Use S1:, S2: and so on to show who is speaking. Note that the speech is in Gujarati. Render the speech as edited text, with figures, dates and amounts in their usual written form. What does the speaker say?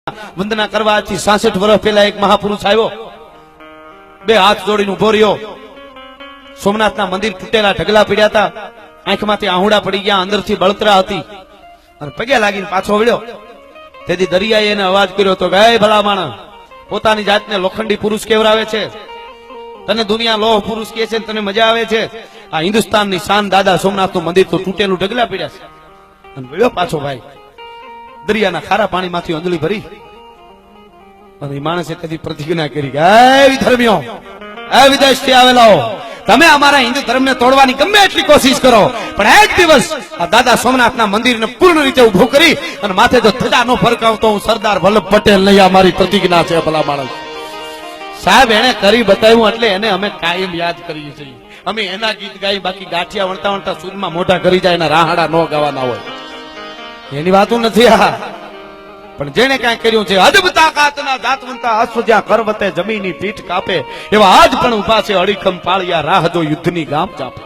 S1: વંદના કરવા આજથી 66 વર્ષ પહેલા એક મહાપુરુષ આવ્યો, બે હાથ જોડીને ઉભો રહ્યો. સોમનાથના મંદિર તૂટેલા ઢગલા પડ્યા હતા, આંખમાંથી આહુડા પડી ગયા, અંદરથી બળતરા હતી, અને પગે લાગીને પાછો વળ્યો. તેથી દરિયાએ એને અવાજ કર્યો તો, હે ભલા માણસ, પોતાની જાતને લોખંડી પુરુષ કેવરાવે છે, તને દુનિયા લોહ પુરુષ કહે છે, તને મજા આવે છે. આ હિન્દુસ્તાનની શાન દાદા સોમનાથનું મંદિર તો તૂટેલું ઢગલા પડ્યા છે. અને વળ્યો પાછો ભાઈ, દરિયાના ખારા પાણીમાંથી અંજળી ભરી, અને માણસે કદી પ્રતિજ્ઞા કરી કે હે વિધર્મીઓ, હે વિદેશથી આવેલાઓ, તમે અમારા હિન્દુ ધર્મને તોડવાની ગમે એટલી કોશિશ કરો, પણ એક દિવસ આ દાદા સોમનાથના મંદિરને પૂર્ણ રીતે ઉભું કરી અને માથે જો ધજા નો ફરકાવતો હું સરદાર વલ્લભ પટેલ નહીં. આ મારી પ્રતિજ્ઞા છે. ભલા માણસ સાહેબ, એને કરી બતાવ્યું એટલે એને અમે કાયમ યાદ કરીએ છીએ. અમે એના ગીત ગાઈ, બાકી ગાંઠિયા વણતા વણતા સુરમાં મોઢા કરી જાય, એના રાહાડા ન ગાવાના હોય, એની વાતો નથી આ. પણ જેને કાંઈ કર્યું છે, અદબ તાકાતના દાતવંતા અશ્વ જ્યાં કરવતે જમીની પીઠ કાપે, એવા આજ પણ ઉભા છે અડીખમ પાળિયા, રાહ જો યુદ્ધની ગામ ચાપે.